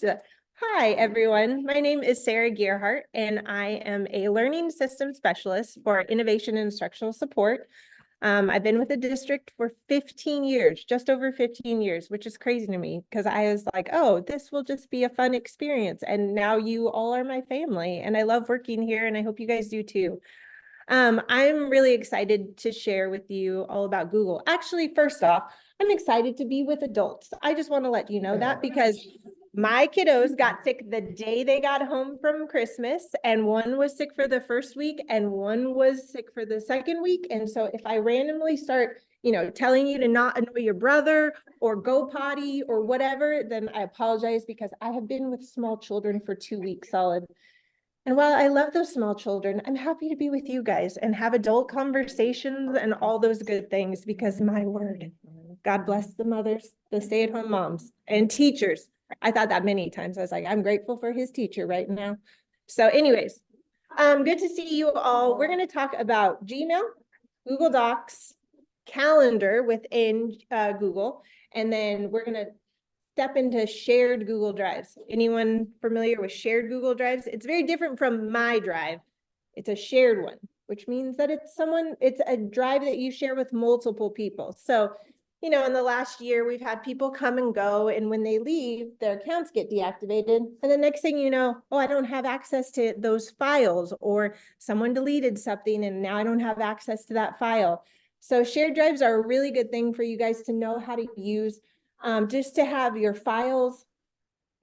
Hi, everyone. My name is Sara Gearhart, and I am a learning system specialist for innovation and instructional support. I've been with the district for 15 years, just over 15 years, which is crazy to me because I was like, oh, this will just be a fun experience. And now you all are my family, and I love working here, and I hope you guys do too. I'm really excited to share with you all about Google. Actually, first off, I'm excited to be with adults. I just want to let you know that because my kiddos got sick the day they got home from Christmas, and one was sick for the first week and one was sick for the second week. And so if I randomly start, telling you to not annoy your brother or go potty or whatever, then I apologize because I have been with small children for 2 weeks solid. And while I love those small children, I'm happy to be with you guys and have adult conversations and all those good things because my word, God bless the mothers, the stay-at-home moms and teachers. I thought that many times. I was like, I'm grateful for his teacher right now. So anyways, good to see you all. We're going to talk about Gmail, Google Docs, Calendar within Google, and then we're going to step into shared Google Drives. Anyone familiar with shared Google Drives? It's very different from my drive. It's a shared one, which means that it's a drive that you share with multiple people. So, in the last year, we've had people come and go, and when they leave, their accounts get deactivated. And the next thing you know, oh, I don't have access to those files, or someone deleted something, and now I don't have access to that file. So shared drives are a really good thing for you guys to know how to use, just to have your files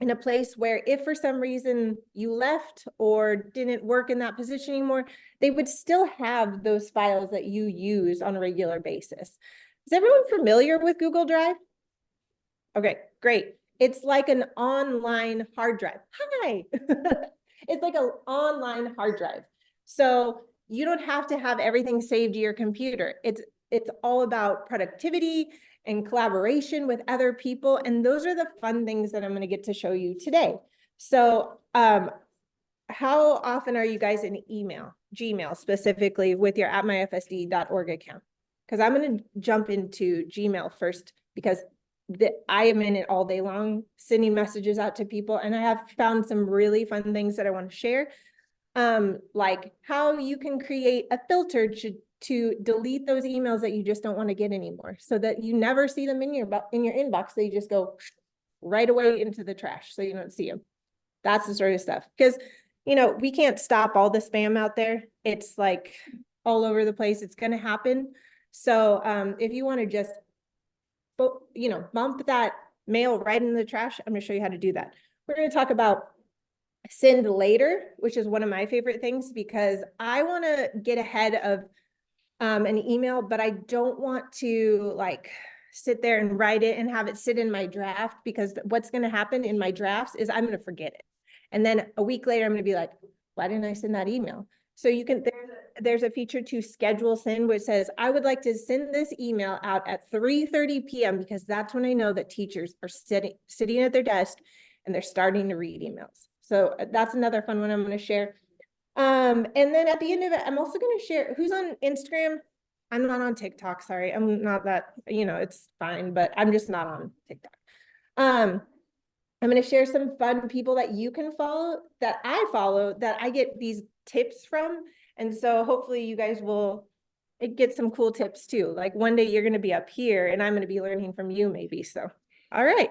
in a place where if for some reason you left or didn't work in that position anymore, they would still have those files that you use on a regular basis. Is everyone familiar with Google Drive? Okay, great. It's like an online hard drive. Hi. It's like an online hard drive. So you don't have to have everything saved to your computer. It's all about productivity and collaboration with other people. And those are the fun things that I'm going to get to show you today. So how often are you guys in Gmail specifically with your atmyfsd.org account? Because I'm going to jump into Gmail first because I am in it all day long, sending messages out to people. And I have found some really fun things that I want to share. Like how you can create a filter to delete those emails that you just don't want to get anymore, so that you never see them in your inbox. They just go right away into the trash, so you don't see them. That's the sort of stuff. Because we can't stop all the spam out there. It's like all over the place. It's going to happen. So if you want to just bump that mail right in the trash, I'm going to show you how to do that. We're going to talk about send later, which is one of my favorite things because I want to get ahead of an email, but I don't want to like sit there and write it and have it sit in my draft, because what's going to happen in my drafts is I'm going to forget it. And then a week later, I'm going to be like, why didn't I send that email? So there's a feature to schedule send, which says, I would like to send this email out at 3:30 p.m. because that's when I know that teachers are sitting at their desk and they're starting to read emails. So that's another fun one I'm going to share. And then at the end of it, I'm also going to share who's on Instagram. I'm not on TikTok. Sorry. I'm not that, it's fine, but I'm just not on TikTok. I'm going to share some fun people that you can follow, that I follow, that I get these tips from. And so hopefully you guys will get some cool tips too. Like one day you're going to be up here and I'm going to be learning from you maybe. So, all right,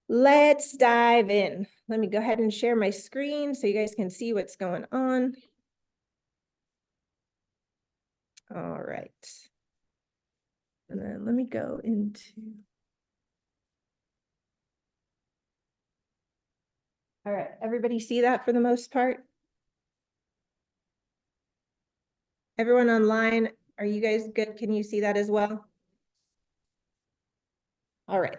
let's dive in. Let me go ahead and share my screen so you guys can see what's going on. All right. And then let me go into... All right, everybody see that for the most part? Everyone online, are you guys good? Can you see that as well? All right.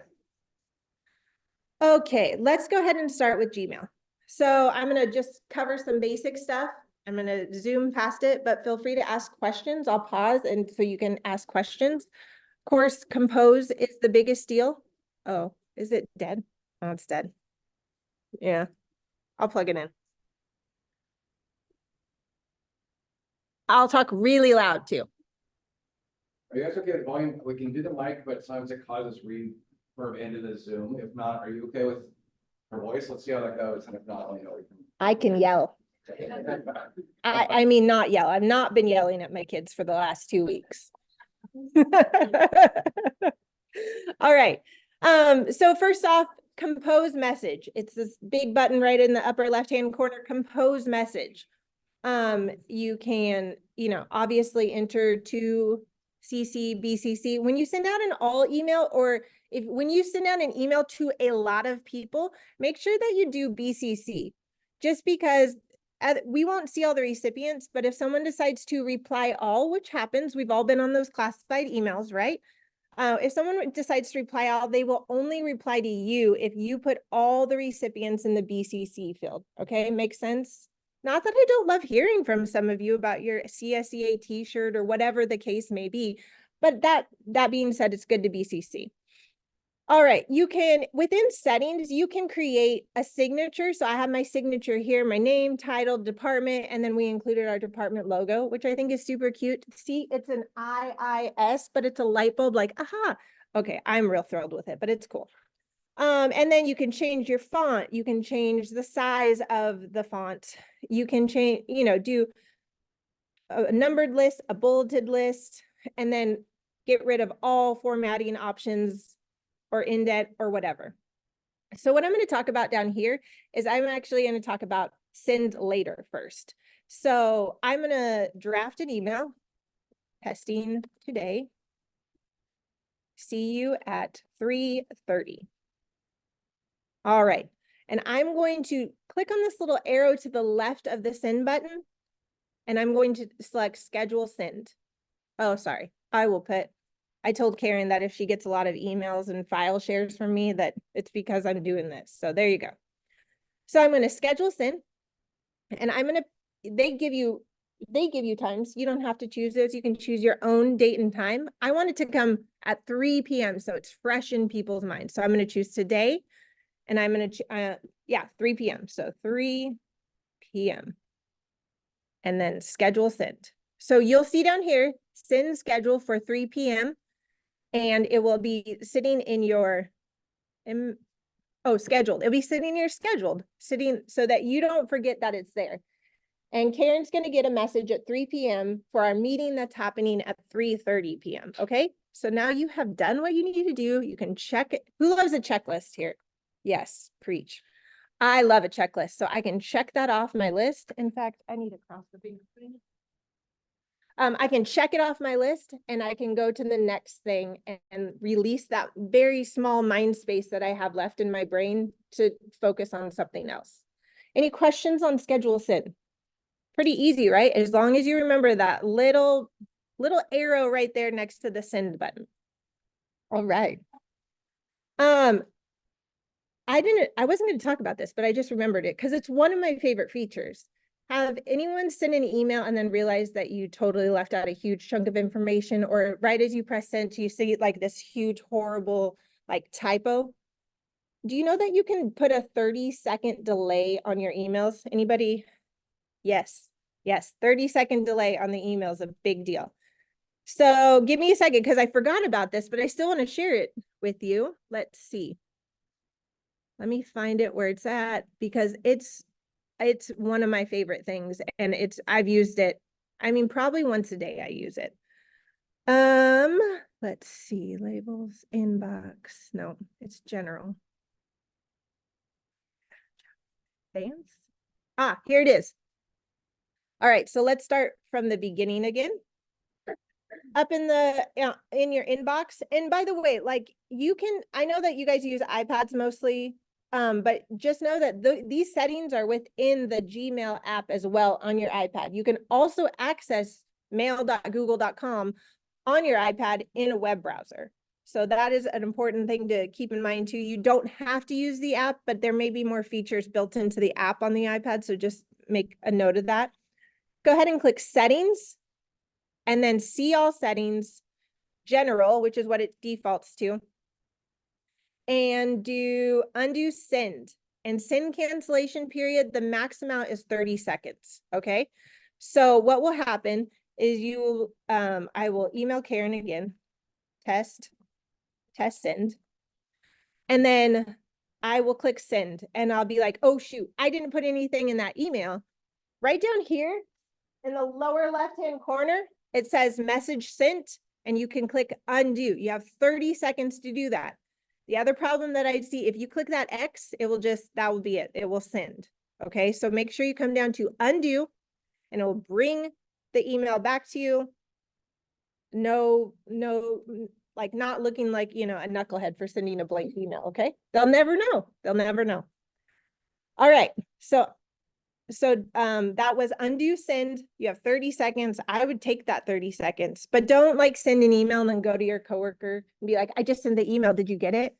Okay, let's go ahead and start with Gmail. So I'm going to just cover some basic stuff. I'm going to zoom past it, but feel free to ask questions. I'll pause and so you can ask questions. Of course, compose is the biggest deal. Oh, is it dead? Oh, it's dead. Yeah, I'll plug it in. I'll talk really loud too. Are you guys okay with volume? We can do the mic, but sometimes it causes reverb into the Zoom. If not, are you okay with her voice, let's see how that goes, and if not, you know, we I can yell. can. I mean, not yell. I've not been yelling at my kids for the last 2 weeks. All right. So first off, compose message. It's this big button right in the upper left-hand corner, compose message. You can, you know, obviously enter to CC, BCC. When you send out an all email, or when you send out an email to a lot of people, make sure that you do BCC, just because we won't see all the recipients, but if someone decides to reply all, which happens, we've all been on those classified emails, right? If someone decides to reply all, they will only reply to you if you put all the recipients in the BCC field. Okay, makes sense? Not that I don't love hearing from some of you about your CSEA t-shirt or whatever the case may be, but that being said, it's good to BCC. All right, you can, within settings, you can create a signature. So I have my signature here, my name, title, department, and then we included our department logo, which I think is super cute. See, it's an IIS, but it's a light bulb, like, aha. Okay, I'm real thrilled with it, but it's cool. And then you can change your font. You can change the size of the font. You can change, you know, do a numbered list, a bulleted list, and then get rid of all formatting options or indent or whatever. So what I'm going to talk about down here is I'm actually going to talk about send later first. So I'm going to draft an email, testing today. See you at 3:30. All right. And I'm going to click on this little arrow to the left of the send button, and I'm going to select schedule send. Oh, sorry. I told Karen that if she gets a lot of emails and file shares from me, that it's because I'm doing this. So there you go. So I'm going to schedule send, and they give you times. You don't have to choose those. You can choose your own date and time. I want it to come at 3 p.m. so it's fresh in people's minds. So I'm going to choose today, and I'm going to, 3 p.m. So 3 p.m. and then schedule send. So you'll see down here, send schedule for 3 p.m. and it will be sitting in your, scheduled. It'll be sitting here scheduled, sitting so that you don't forget that it's there. And Karen's going to get a message at 3 p.m. for our meeting that's happening at 3:30 p.m. Okay. So now you have done what you need to do. You can check it. Who loves a checklist here? Yes, preach. I love a checklist. So I can check that off my list. In fact, I need to cross the finger. I can check it off my list, and I can go to the next thing and release that very small mind space that I have left in my brain to focus on something else. Any questions on schedule send? Pretty easy, right? As long as you remember that little arrow right there next to the send button. All right. I wasn't going to talk about this, but I just remembered it because it's one of my favorite features. Have anyone sent an email and then realized that you totally left out a huge chunk of information, or right as you press send, you see like this huge, horrible like typo? Do you know that you can put a 30-second delay on your emails? Anybody? Yes. 30-second delay on the email is a big deal. So give me a second because I forgot about this, but I still want to share it with you. Let's see. Let me find it where it's at, because it's one of my favorite things, and I've used it. I mean, probably once a day I use it. Let's see, labels, inbox. No, it's general. Advanced. Here it is. All right, so let's start from the beginning again. Up in in your inbox. And by the way, like I know that you guys use iPads mostly, but just know that these settings are within the Gmail app as well on your iPad. You can also access mail.google.com on your iPad in a web browser. So that is an important thing to keep in mind too. You don't have to use the app, but there may be more features built into the app on the iPad. So just make a note of that. Go ahead and click settings, and then see all settings, general, which is what it defaults to, and do undo send. And send cancellation period, the max amount is 30 seconds, okay? So what will happen is I will email Karen again, test send. And then I will click send and I'll be like, oh shoot, I didn't put anything in that email. Right down here in the lower left-hand corner, it says message sent, and you can click undo. You have 30 seconds to do that. The other problem that I see, if you click that X, it will just, that will be it. It will send. Okay, so make sure you come down to undo and it will bring the email back to you. No, like not looking like, you know, a knucklehead for sending a blank email. Okay, they'll never know. They'll never know. All right, so that was undo send. You have 30 seconds. I would take that 30 seconds, but don't like send an email and then go to your coworker and be like, I just sent the email. Did you get it?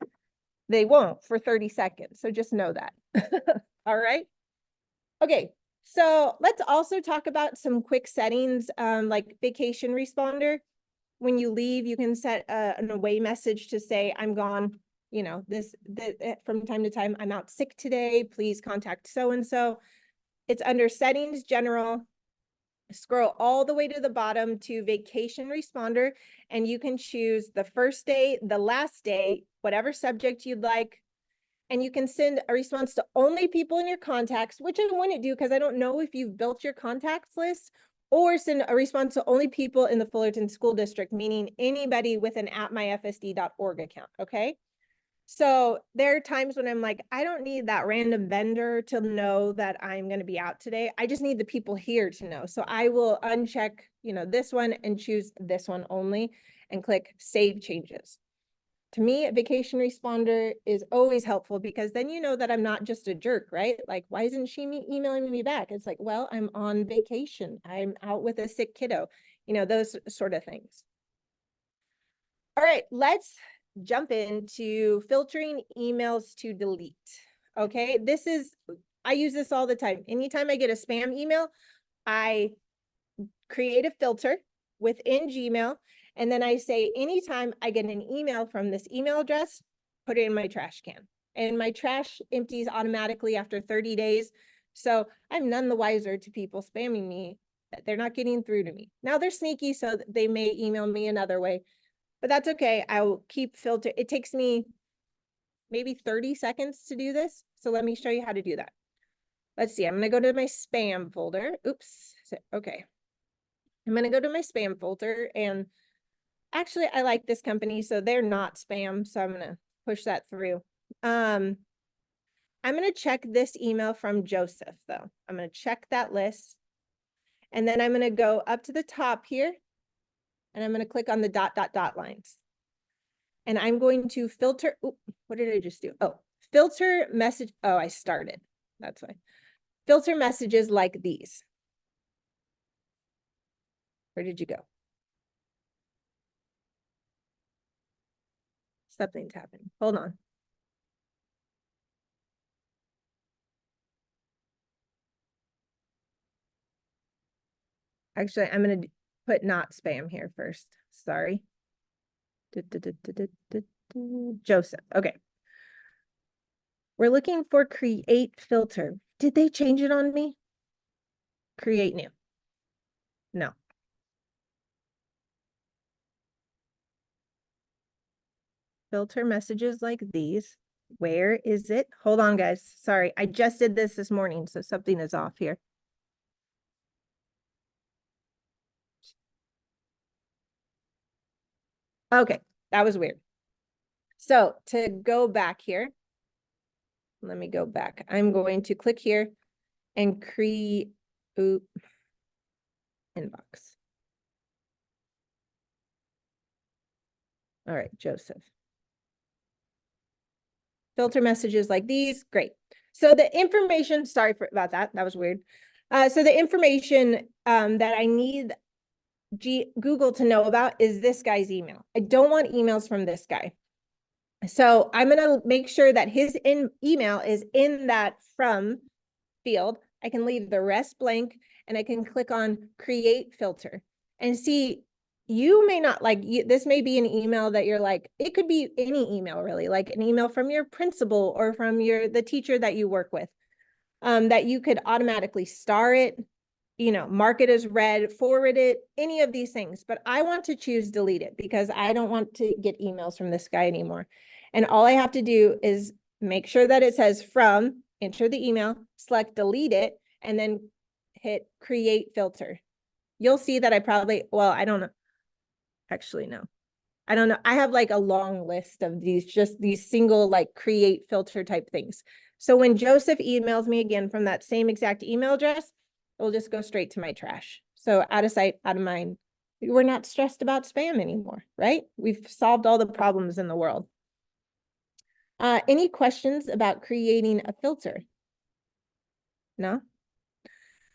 They won't for 30 seconds. So just know that. All right. Okay. So let's also talk about some quick settings, like vacation responder. When you leave, you can set an away message to say, I'm gone, you know, from time to time, I'm out sick today. Please contact so-and-so. It's under settings, general. Scroll all the way to the bottom to vacation responder, and you can choose the first day, the last day, whatever subject you'd like. And you can send a response to only people in your contacts, which I wouldn't do because I don't know if you've built your contacts list, or send a response to only people in the Fullerton School District, meaning anybody with an @myfsd.org account, okay? So there are times when I'm like, I don't need that random vendor to know that I'm going to be out today. I just need the people here to know. So I will uncheck, you know, this one and choose this one only and click save changes. To me, a vacation responder is always helpful because then you know that I'm not just a jerk, right? Like, why isn't she emailing me back? It's like, well, I'm on vacation. I'm out with a sick kiddo, you know, those sort of things. All right, let's jump into filtering emails to delete. Okay, I use this all the time. Anytime I get a spam email, I create a filter within Gmail. And then I say, anytime I get an email from this email address, put it in my trash can. And my trash empties automatically after 30 days. So I'm none the wiser to people spamming me. They're not getting through to me. Now they're sneaky, so they may email me another way. But that's okay. I will keep filter. It takes me maybe 30 seconds to do this. So let me show you how to do that. Let's see. I'm going to go to my spam folder. Oops. Okay. I'm going to go to my spam folder, and actually I like this company, so they're not spam. So I'm going to push that through. I'm going to check this email from Joseph though. I'm going to check that list, and then I'm going to go up to the top here, and I'm going to click on the ... lines. And I'm going to filter. Ooh, what did I just do? Oh, filter message. Oh, I started. That's why. Filter messages like these. Where did you go? Something's happening. Hold on. Actually, I'm going to put not spam here first. Sorry. Joseph. Okay. We're looking for create filter. Did they change it on me? Create new. No. Filter messages like these. Where is it? Hold on, guys. Sorry, I just did this morning, so something is off here. Okay, that was weird. So to go back here, let me go back. I'm going to click here and create inbox. All right, Joseph. Filter messages like these. Great. So the information, sorry about that. That was weird. So the information that I need Google to know about is this guy's email. I don't want emails from this guy. So I'm going to make sure that his email is in that from field. I can leave the rest blank, and I can click on create filter and see. You may not like this may be an email that you're like, it could be any email really, like an email from your principal or from the teacher that you work with, that you could automatically star it, you know, mark it as read, forward it, any of these things. But I want to choose delete it because I don't want to get emails from this guy anymore. And all I have to do is make sure that it says from, enter the email, select delete it, and then hit create filter. You'll see that I probably, well, I don't know. Actually, no. I don't know. I have like a long list of these, just these single like create filter type things. So when Joseph emails me again from that same exact email address, it'll just go straight to my trash. So out of sight, out of mind. We're not stressed about spam anymore, right? We've solved all the problems in the world. Any questions about creating a filter? No?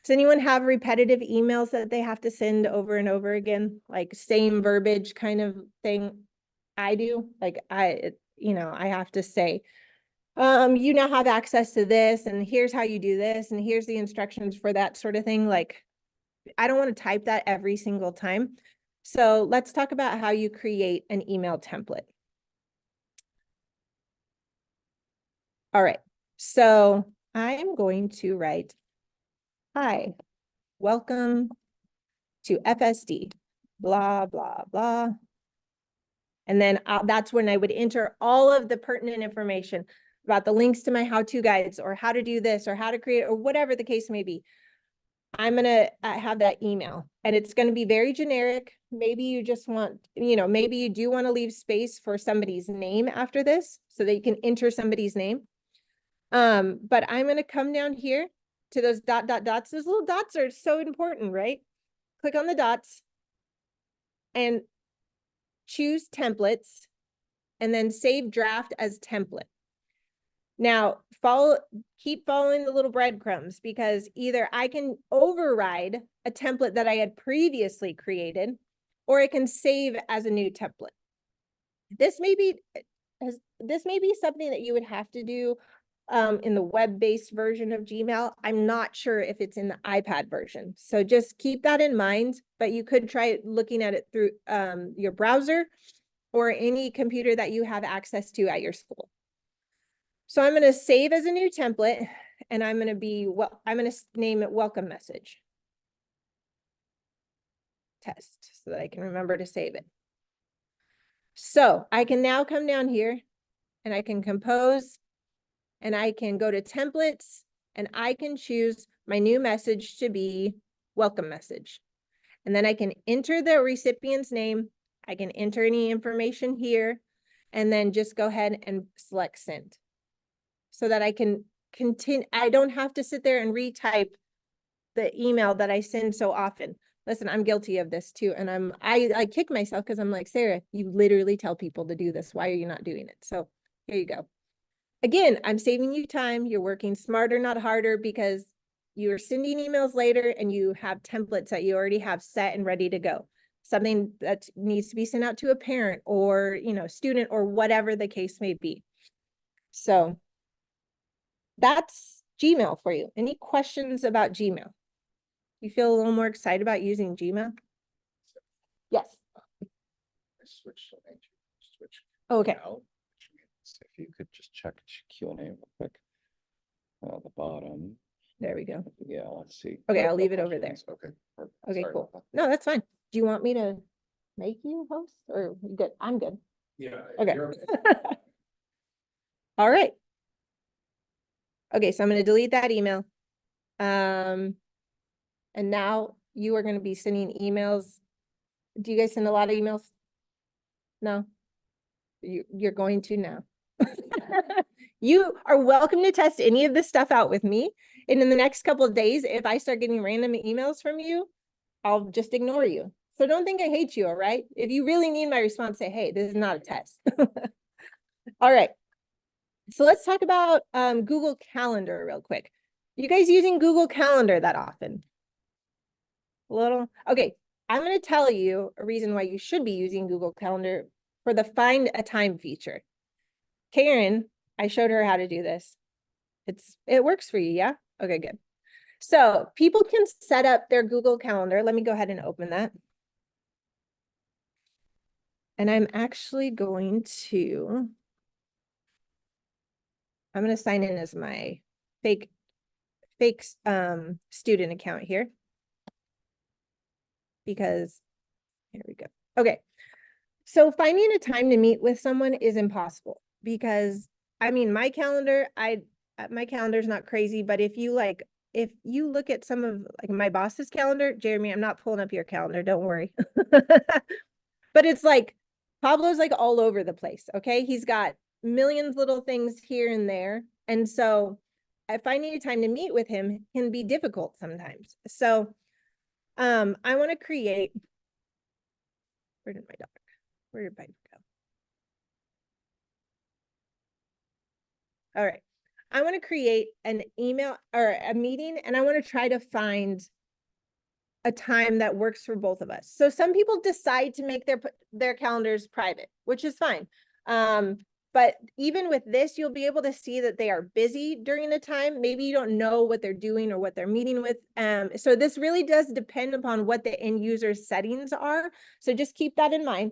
Does anyone have repetitive emails that they have to send over and over again? Like same verbiage kind of thing? I do. Like I have to say, you now have access to this, and here's how you do this, and here's the instructions for that sort of thing. Like, I don't want to type that every single time. So let's talk about how you create an email template. All right. So I am going to write, hi, welcome to FSD, blah, blah, blah. And then that's when I would enter all of the pertinent information about the links to my how-to guides or how to do this or how to create or whatever the case may be. I'm going to have that email, and it's going to be very generic. Maybe you just want, maybe you do want to leave space for somebody's name after this so that you can enter somebody's name. But I'm going to come down here to those dots. Those little dots are so important, right? Click on the dots and choose templates and then save draft as template. Now, keep following the little breadcrumbs, because either I can override a template that I had previously created, or I can save as a new template. This may be something that you would have to do in the web-based version of Gmail. I'm not sure if it's in the iPad version. So just keep that in mind, but you could try looking at it through your browser or any computer that you have access to at your school. So I'm going to save as a new template, and I'm going to name it welcome message test so that I can remember to save it. So I can now come down here and I can compose, and I can go to templates, and I can choose my new message to be welcome message. And then I can enter the recipient's name. I can enter any information here, and then just go ahead and select send, so that I can continue. I don't have to sit there and retype the email that I send so often. Listen, I'm guilty of this too. And I kick myself because I'm like, Sarah, you literally tell people to do this. Why are you not doing it? So here you go. Again, I'm saving you time. You're working smarter, not harder, because you're sending emails later and you have templates that you already have set and ready to go. Something that needs to be sent out to a parent or, student or whatever the case may be. So that's Gmail for you. Any questions about Gmail? You feel a little more excited about using Gmail? Yes. I switched. Okay. Out, which means if you could just check Q&A real quick. The bottom. There we go. Yeah, let's see. Okay, I'll leave it over there. Okay. Perfect. Okay, Sorry cool. about No, that's fine. Do you want me to make you host, or you good? I'm good. that. Yeah. Okay. you're- All right. Okay, so I'm going to delete that email. And now you are going to be sending emails. Do you guys send a lot of emails? No? You're going to now. You are welcome to test any of this stuff out with me. And in the next couple of days, if I start getting random emails from you, I'll just ignore you. So don't think I hate you, all right? If you really need my response, say, hey, this is not a test. All right. So let's talk about Google Calendar real quick. You guys using Google Calendar that often? A little? Okay, I'm going to tell you a reason why you should be using Google Calendar for the find a time feature. Karen, I showed her how to do this. It works for you, yeah? Okay, good. So people can set up their Google Calendar. Let me go ahead and open that. And I'm actually going to sign in as my fake student account here, because here we go. Okay. So finding a time to meet with someone is impossible, because I mean, my calendar, my calendar's not crazy, but if you look at some of like my boss's calendar, Jeremy, I'm not pulling up your calendar, don't worry. But it's like Pablo's like all over the place. Okay. He's got millions little things here and there. And so finding a time to meet with him can be difficult sometimes. So I want to create, where did my dog, where did my go? All right. I want to create an email or a meeting, and I want to try to find a time that works for both of us. So some people decide to make their calendars private, which is fine. But even with this, you'll be able to see that they are busy during the time. Maybe you don't know what they're doing or what they're meeting with. So this really does depend upon what the end user's settings are. So just keep that in mind.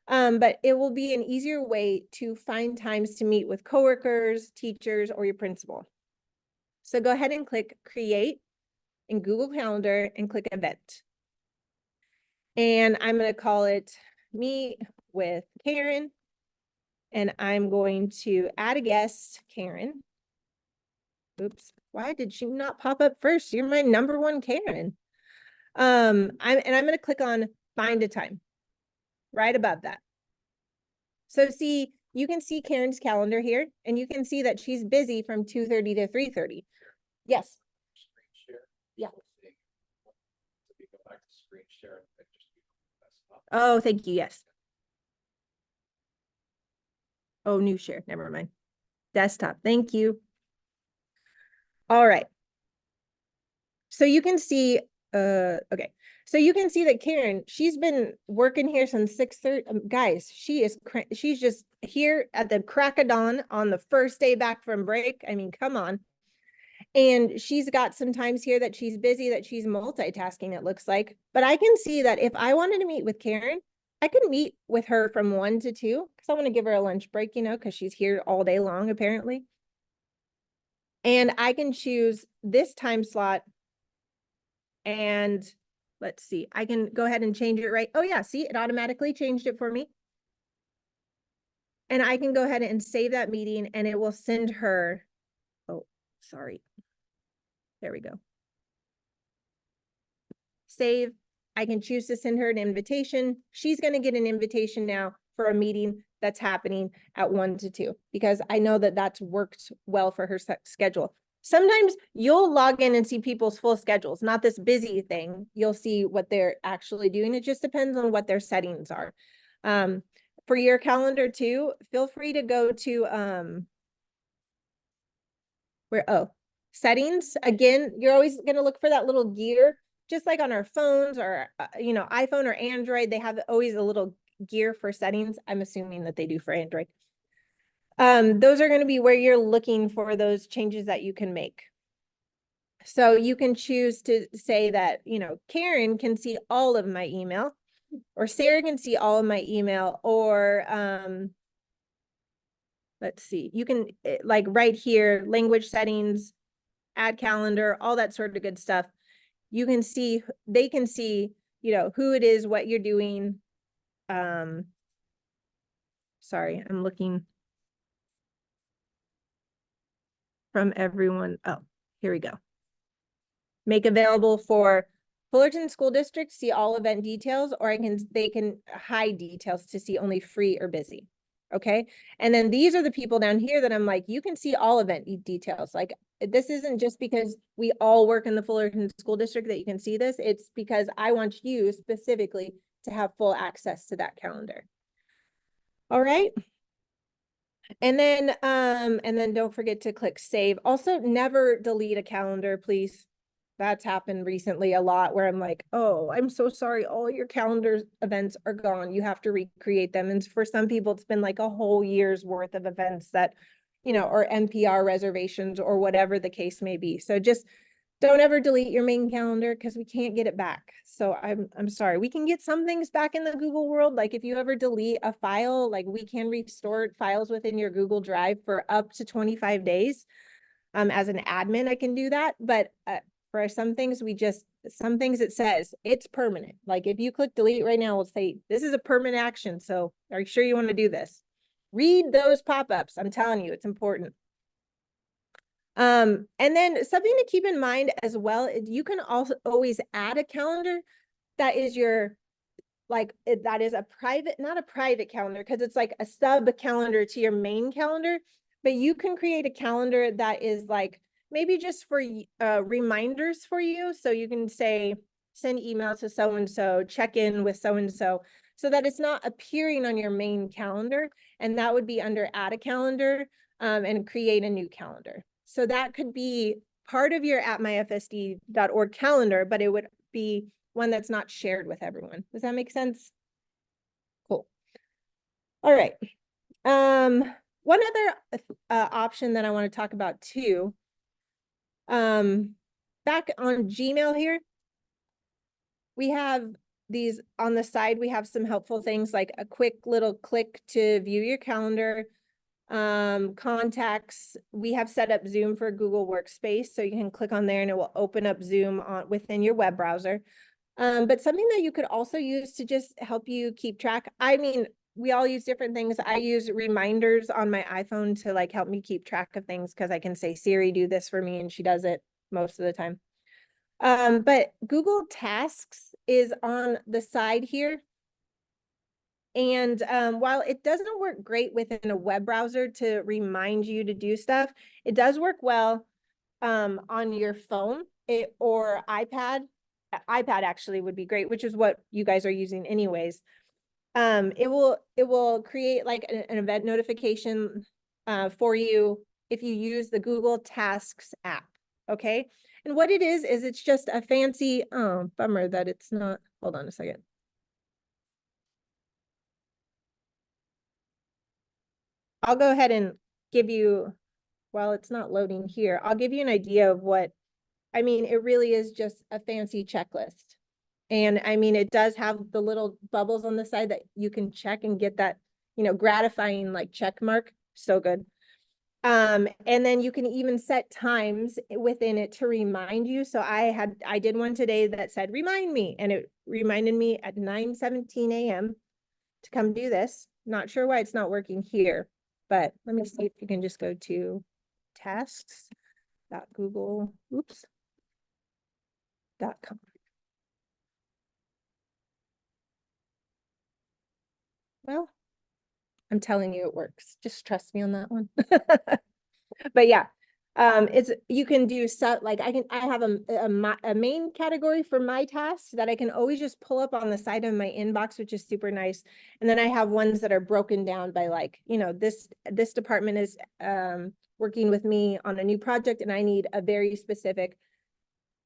But it will be an easier way to find times to meet with coworkers, teachers, or your principal. So go ahead and click Create in Google Calendar and click Event. And I'm going to call it Meet with Karen. And I'm going to add a guest, Karen. Oops, why did she not pop up first? You're my number one Karen. I'm going to click on Find a Time right above that. So see, you can see Karen's calendar here, and you can see that she's busy from 2:30 to 3:30. Yes. Screen share. Yeah. If you go back to screen share and pictures. Oh, thank you. Yes. Oh, new share. Never mind. Desktop. Thank you. All right. So you can see, okay. So you can see that Karen, she's been working here since 6:30. Guys, she's just here at the crack of dawn on the first day back from break. I mean, come on. And she's got some times here that she's busy, that she's multitasking, it looks like. But I can see that if I wanted to meet with Karen, I could meet with her from 1 to 2 because I want to give her a lunch break, you know, because she's here all day long, apparently. And I can choose this time slot. And let's see, I can go ahead and change it, right? Oh yeah, see, it automatically changed it for me. And I can go ahead and save that meeting and it will send her, oh, sorry. There we go. Save. I can choose to send her an invitation. She's going to get an invitation now for a meeting that's happening at 1 to 2 because I know that that's worked well for her schedule. Sometimes you'll log in and see people's full schedules, not this busy thing. You'll see what they're actually doing. It just depends on what their settings are. For your calendar too, feel free to go to settings. Again, you're always going to look for that little gear, just like on our phones or iPhone or Android. They have always a little gear for settings. I'm assuming that they do for Android. Those are going to be where you're looking for those changes that you can make. So you can choose to say that, Karen can see all of my email, or Sarah can see all of my email, or let's see, you can like right here, language settings, add calendar, all that sort of good stuff. You can see, they can see, who it is, what you're doing. Sorry, I'm looking from everyone. Oh, here we go. Make available for Fullerton School District, see all event details, or they can hide details to see only free or busy. Okay. And then these are the people down here that I'm like, you can see all event details. Like, this isn't just because we all work in the Fullerton School District that you can see this. It's because I want you specifically to have full access to that calendar. All right. And then don't forget to click save. Also, never delete a calendar, please. That's happened recently a lot where I'm like, oh, I'm so sorry. All your calendar events are gone. You have to recreate them. And for some people, it's been like a whole year's worth of events that, or NPR reservations or whatever the case may be. So just don't ever delete your main calendar because we can't get it back. So I'm sorry. We can get some things back in the Google world. Like if you ever delete a file, like we can restore files within your Google Drive for up to 25 days. As an admin, I can do that. But for some things, it says it's permanent. Like if you click delete right now, it'll say this is a permanent action. So are you sure you want to do this? Read those pop-ups. I'm telling you, it's important. And then something to keep in mind as well, is you can also always add a calendar that is your, that is a private, not a private calendar, because it's like a sub calendar to your main calendar, but you can create a calendar that is like maybe just for reminders for you. So you can say, send email to so-and-so, check in with so-and-so, so that it's not appearing on your main calendar. And that would be under add a calendar and create a new calendar. So that could be part of your @myfsd.org calendar, but it would be one that's not shared with everyone. Does that make sense? Cool. All right. One other option that I want to talk about too, back on Gmail here, we have these on the side, we have some helpful things like a quick little click to view your calendar, contacts. We have set up Zoom for Google Workspace, so you can click on there and it will open up Zoom within your web browser. But something that you could also use to just help you keep track. I mean, we all use different things. I use reminders on my iPhone to like help me keep track of things because I can say, Siri, do this for me, and she does it most of the time. But Google Tasks is on the side here. And while it doesn't work great within a web browser to remind you to do stuff, it does work well on your phone or iPad. iPad actually would be great, which is what you guys are using anyways. It will create like an event notification for you if you use the Google Tasks app. Okay. And what it is it's just a fancy, oh, bummer that it's not, hold on a second. I'll go ahead and give you, while it's not loading here, I'll give you an idea of what, I mean, it really is just a fancy checklist. And I mean, it does have the little bubbles on the side that you can check and get that, gratifying like check mark. So good. And then you can even set times within it to remind you. So I did one today that said, remind me, and it reminded me at 9:17 a.m. to come do this. Not sure why it's not working here, but let me see if you can just go to tasks.google.com. Well, I'm telling you it works. Just trust me on that one. But yeah, you can do stuff like I have a main category for my tasks that I can always just pull up on the side of my inbox, which is super nice. And then I have ones that are broken down by like, this department is working with me on a new project and I need a very specific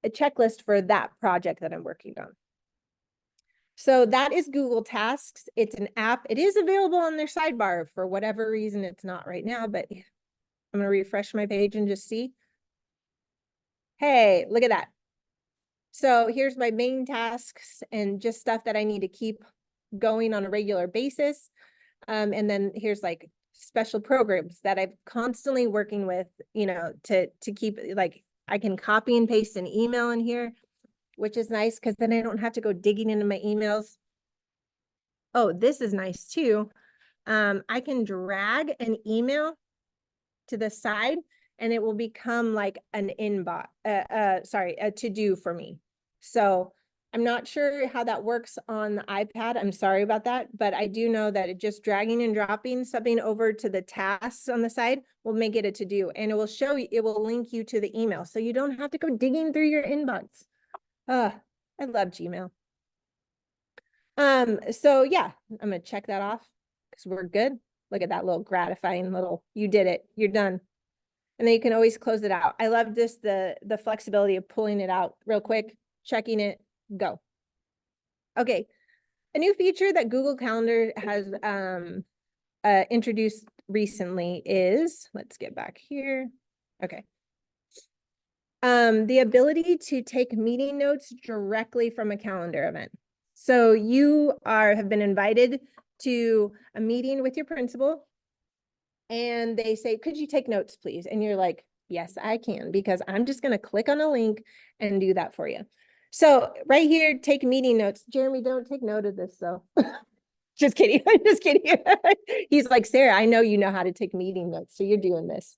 checklist for that project that I'm working on. So that is Google Tasks. It's an app. It is available on their sidebar. For whatever reason, it's not right now, but I'm going to refresh my page and just see. Hey, look at that. So here's my main tasks and just stuff that I need to keep going on a regular basis. And then here's like special programs that I'm constantly working with, to keep, like, I can copy and paste an email in here, which is nice because then I don't have to go digging into my emails. Oh, this is nice too. I can drag an email to the side and it will become like an inbox, a to-do for me. So I'm not sure how that works on the iPad. I'm sorry about that, but I do know that it just dragging and dropping something over to the tasks on the side will make it a to-do, and it will show you, it will link you to the email. So you don't have to go digging through your inbox. I love Gmail. So yeah, I'm gonna check that off because we're good. Look at that little gratifying little, you did it, you're done. And then you can always close it out. I love this, the flexibility of pulling it out real quick, checking it, go. Okay, a new feature that Google Calendar has introduced recently is, let's get back here. Okay. The ability to take meeting notes directly from a calendar event. So you have been invited to a meeting with your principal and they say, could you take notes, please? And you're like, yes, I can, because I'm just going to click on a link and do that for you. So right here, take meeting notes. Jeremy, don't take note of this though. Just kidding. I'm just kidding. He's like, Sarah, I know you know how to take meeting notes, so you're doing this.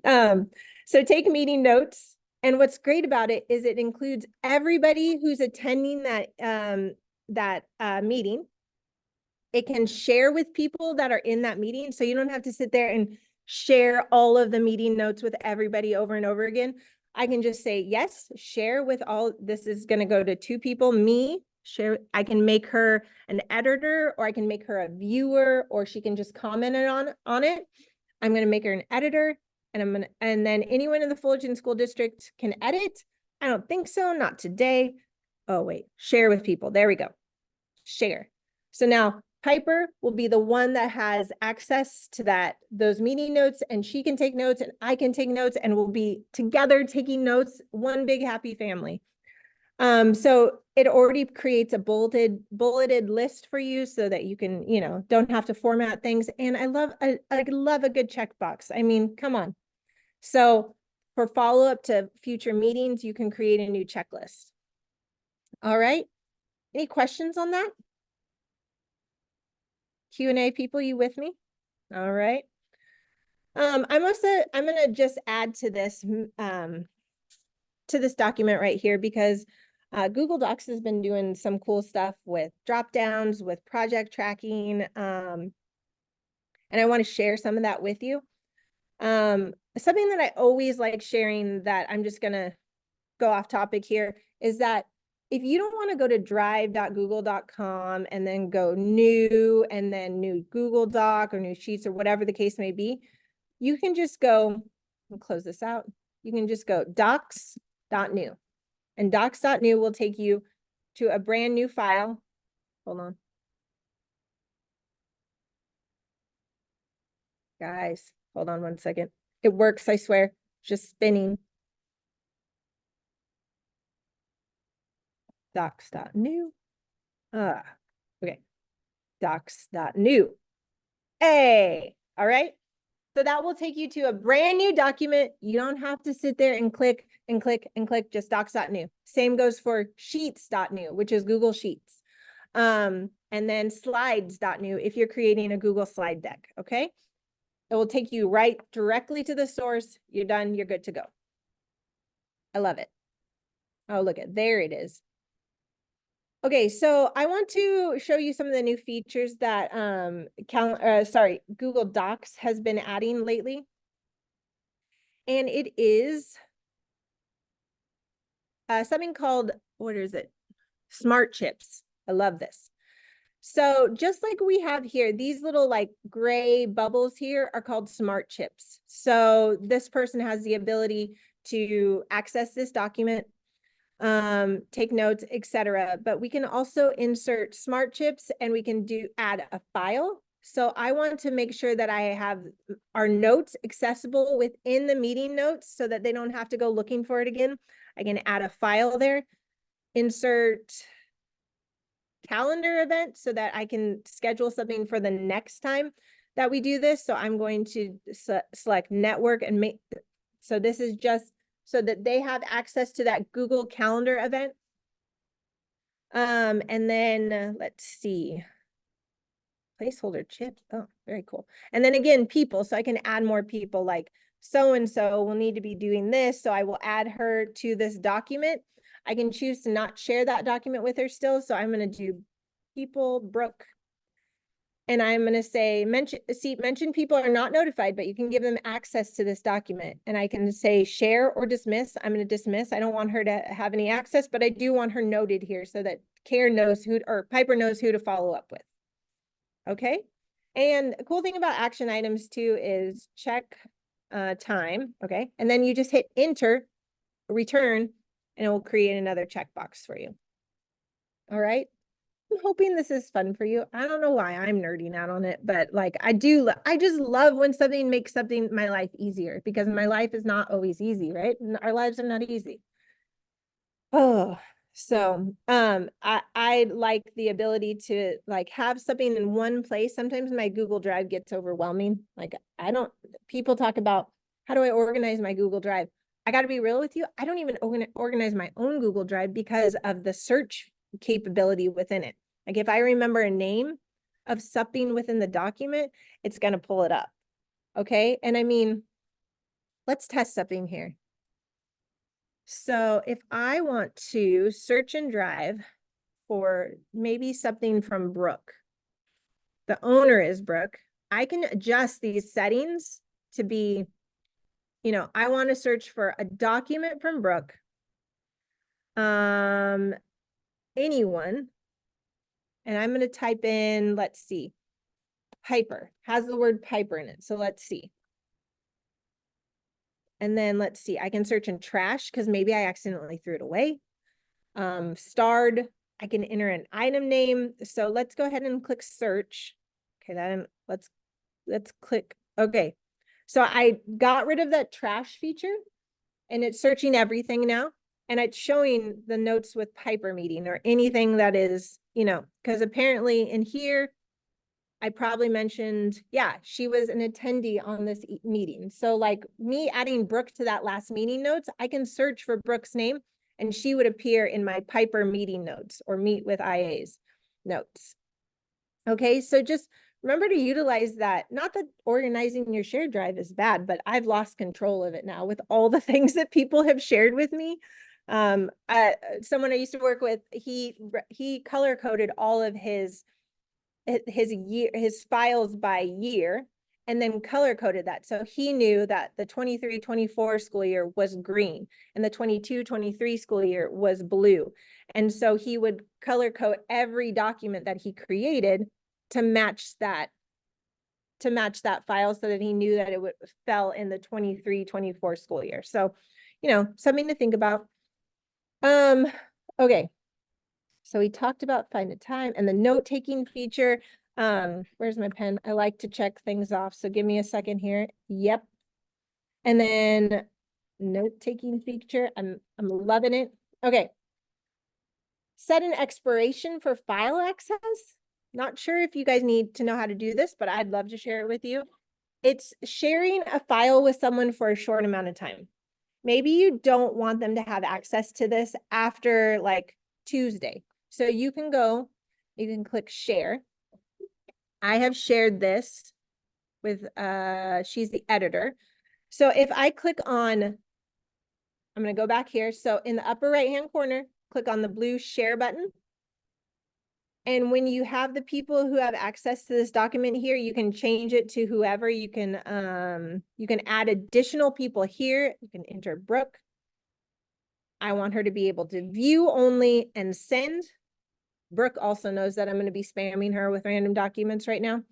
So take meeting notes. And what's great about it is it includes everybody who's attending that meeting. It can share with people that are in that meeting. So you don't have to sit there and share all of the meeting notes with everybody over and over again. I can just say, yes, share with all, this is going to go to 2 people, me, share. I can make her an editor, or I can make her a viewer, or she can just comment on it. I'm going to make her an editor, and then anyone in the Fullerton School District can edit. I don't think so. Not today. Oh, wait, share with people. There we go. Share. So now Piper will be the one that has access to those meeting notes, and she can take notes and I can take notes, and we'll be together taking notes, one big happy family. So it already creates a bulleted list for you so that you can, don't have to format things. And I love a good checkbox. I mean, come on. So for follow-up to future meetings, you can create a new checklist. All right. Any questions on that? Q&A people, you with me? All right. I'm gonna just add to this document right here, because Google Docs has been doing some cool stuff with drop downs, with project tracking, and I want to share some of that with you. Something that I always like sharing, that I'm just gonna go off topic here, is that if you don't want to go to drive.google.com and then go new and then new Google Doc or new Sheets or whatever the case may be, you can just go and close this out. You can just go docs.new, and docs.new will take you to a brand new file. Hold on. Guys, hold on one second. It works, I swear. Just spinning. Docs.new. Okay. Docs.new. Hey, all right. So that will take you to a brand new document. You don't have to sit there and click and click and click, just docs.new. Same goes for sheets.new, which is Google Sheets. And then slides.new if you're creating a Google slide deck, okay? It will take you right directly to the source. You're done, you're good to go. I love it. Oh, look at, there it is. Okay, so I want to show you some of the new features that Google Docs has been adding lately. And it is something called, what is it? Smart chips. I love this. So just like we have here, these little like gray bubbles here are called smart chips. So this person has the ability to access this document, take notes, etc. But we can also insert smart chips, and we can add a file. So I want to make sure that I have our notes accessible within the meeting notes so that they don't have to go looking for it again. I can add a file there, insert calendar event so that I can schedule something for the next time that we do this. So I'm going to select network and make, so this is just so that they have access to that Google Calendar event. And then let's see, placeholder chips. Oh, very cool. And then again, people, so I can add more people, like so-and-so will need to be doing this. So I will add her to this document. I can choose to not share that document with her still. So I'm going to do people, Brooke. And I'm going to say, mention people are not notified, but you can give them access to this document. And I can say share or dismiss. I'm going to dismiss. I don't want her to have any access, but I do want her noted here so that Karen knows who, or Piper knows who to follow up with. Okay. And the cool thing about action items too is check time. Okay. And then you just hit enter, return, and it will create another checkbox for you. All right. I'm hoping this is fun for you. I don't know why I'm nerding out on it, but like I just love when something makes my life easier, because my life is not always easy, right? Our lives are not easy. Oh, so I like the ability to like have something in one place. Sometimes my Google Drive gets overwhelming. Like people talk about how do I organize my Google Drive? I got to be real with you. I don't even organize my own Google Drive because of the search capability within it. Like if I remember a name of something within the document, it's going to pull it up. Okay. And I mean, let's test something here. So if I want to search and drive for maybe something from Brooke, the owner is Brooke, I can adjust these settings to be, you know, I want to search for a document from Brooke, anyone, and I'm going to type in, let's see, Piper, has the word Piper in it. So let's see. And then let's see, I can search in trash because maybe I accidentally threw it away. Starred, I can enter an item name. So let's go ahead and click search. Okay, then let's click. Okay, so I got rid of that trash feature and it's searching everything now. And it's showing the notes with Piper meeting or anything that is, you know, because apparently in here, I probably mentioned, yeah, she was an attendee on this meeting. So like me adding Brooke to that last meeting notes, I can search for Brooke's name and she would appear in my Piper meeting notes or meet with IA's notes. Okay, so just remember to utilize that. Not that organizing your shared drive is bad, but I've lost control of it now with all the things that people have shared with me. Someone I used to work with, he color coded all of his files by year and then color coded that. So he knew that the 23-24 school year was green and the 22-23 school year was blue. And so he would color code every document that he created to match that file so that he knew that it would fell in the 23-24 school year. So, you know, something to think about. Okay. So we talked about find a time and the note-taking feature. Where's my pen? I like to check things off. So give me a second here. Yep. And then note-taking feature. I'm loving it. Okay. Set an expiration for file access. Not sure if you guys need to know how to do this, but I'd love to share it with you. It's sharing a file with someone for a short amount of time. Maybe you don't want them to have access to this after like Tuesday. So you can click share. I have shared this with, she's the editor. So if I click on, I'm going to go back here. So in the upper right-hand corner, click on the blue share button. And when you have the people who have access to this document here, you can change it to whoever. You can add additional people here. You can enter Brooke. I want her to be able to view only and send. Brooke also knows that I'm going to be spamming her with random documents right now.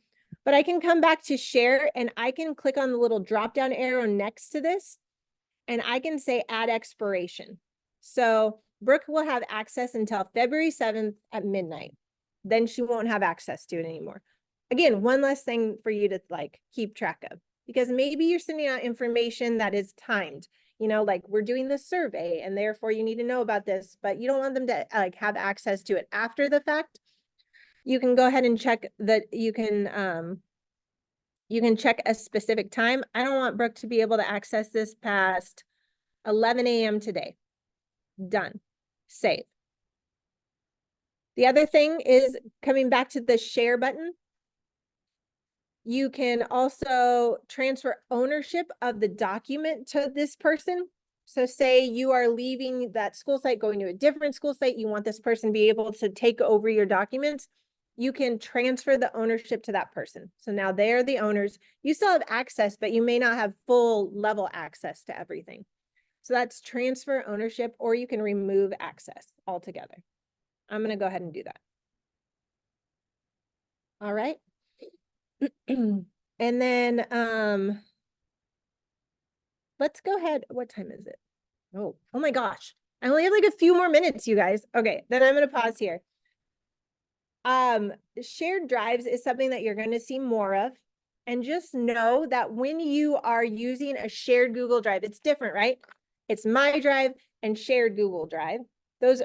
But I can come back to share and I can click on the little drop-down arrow next to this and I can say add expiration. So Brooke will have access until February 7th at midnight. Then she won't have access to it anymore. Again, one less thing for you to like keep track of, because maybe you're sending out information that is timed, you know, like we're doing this survey and therefore you need to know about this, but you don't want them to like have access to it after the fact. You can go ahead and check that you can check a specific time. I don't want Brooke to be able to access this past 11 a.m. today. Done. Save. The other thing is coming back to the share button. You can also transfer ownership of the document to this person. So say you are leaving that school site, going to a different school site, you want this person to be able to take over your documents, you can transfer the ownership to that person. So now they're the owners. You still have access, but you may not have full level access to everything. So that's transfer ownership, or you can remove access altogether. I'm going to go ahead and do that. All right. And then let's go ahead. What time is it? Oh my gosh. I only have like a few more minutes, you guys. Okay, then I'm going to pause here. Shared drives is something that you're going to see more of. And just know that when you are using a shared Google Drive, it's different, right? It's My Drive and shared Google Drive.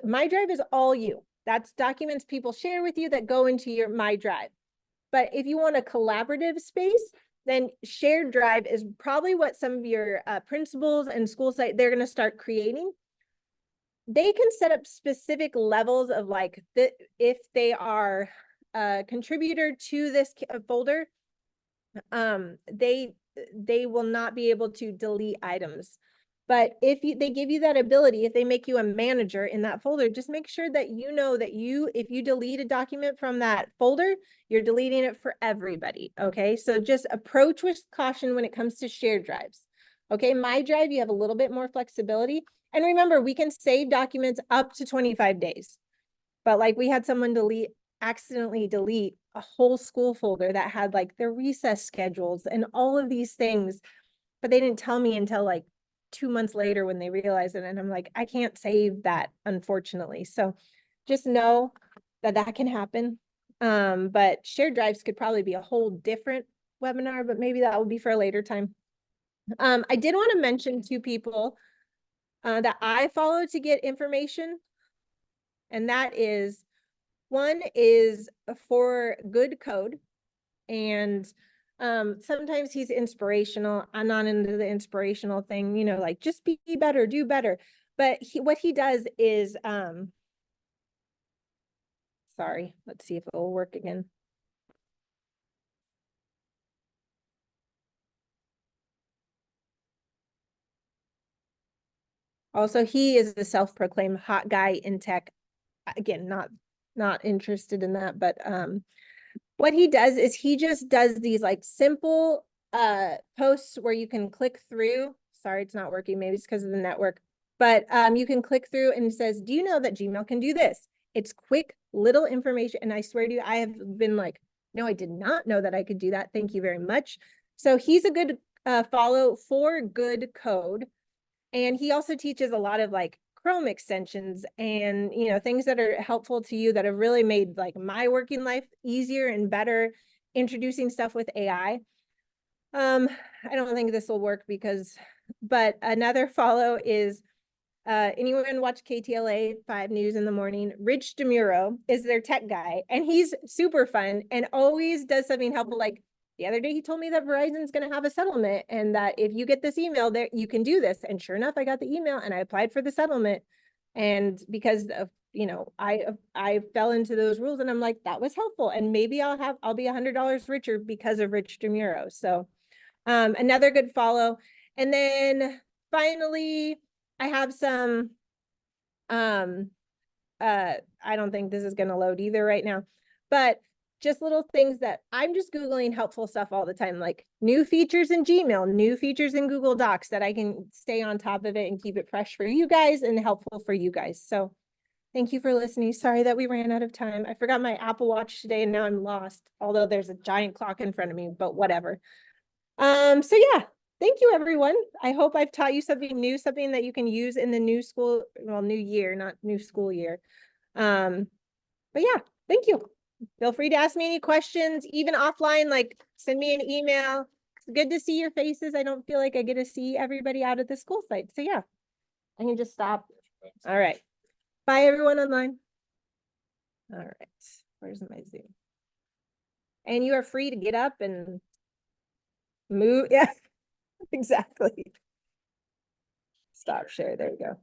My Drive is all you. That's documents people share with you that go into your My Drive. But if you want a collaborative space, then shared drive is probably what some of your principals and school site, they're going to start creating. they can set up specific levels of like if they are a contributor to this folder, they will not be able to delete items. But if they give you that ability, if they make you a manager in that folder, just make sure that you know that if you delete a document from that folder, you're deleting it for everybody. Okay, so just approach with caution when it comes to shared drives. Okay, my drive, you have a little bit more flexibility. And remember, we can save documents up to 25 days. But like we had someone accidentally delete a whole school folder that had like their recess schedules and all of these things, but they didn't tell me until like 2 months later when they realized it. And I'm like, I can't save that, unfortunately. So just know that that can happen. But shared drives could probably be a whole different webinar, but maybe that will be for a later time. I did want to mention two people that I follow to get information. And that is, one is for Good Code. And sometimes he's inspirational. I'm not into the inspirational thing, you know, like just be better, do better. But what he does is, sorry, let's see if it will work again. Also, he is the self-proclaimed hot guy in tech. Again, not interested in that, but what he does is he just does these like simple posts where you can click through. Sorry, it's not working. Maybe it's because of the network. But you can click through and it says, do you know that Gmail can do this? It's quick, little information. And I swear to you, I have been like, no, I did not know that I could do that. Thank you very much. So he's a good follow for Good Code. And he also teaches a lot of like Chrome extensions and, you know, things that are helpful to you that have really made like my working life easier and better, introducing stuff with AI. I don't think this will work but another follow is anyone watch KTLA 5 News in the morning? Rich DeMuro is their tech guy, and he's super fun and always does something helpful. Like the other day, he told me that Verizon's going to have a settlement and that if you get this email, there you can do this. And sure enough, I got the email and I applied for the settlement. And because of, you know, I fell into those rules, and I'm like, that was helpful. And maybe I'll be $100 richer because of Rich DeMuro. So another good follow. And then finally, I have some, I don't think this is going to load either right now, but just little things that I'm just Googling helpful stuff all the time, like new features in Gmail, new features in Google Docs that I can stay on top of it and keep it fresh for you guys and helpful for you guys. So thank you for listening. Sorry that we ran out of time. I forgot my Apple Watch today and now I'm lost, although there's a giant clock in front of me, but whatever. So yeah, thank you everyone. I hope I've taught you something new, something that you can use in the new year, not new school year. But yeah, thank you. Feel free to ask me any questions, even offline, like send me an email. It's good to see your faces. I don't feel like I get to see everybody out at the school site. So yeah, I can just stop. All right. Bye everyone online. All right. Where's my Zoom? And you are free to get up and move. Yeah, exactly. Stop share. There you go.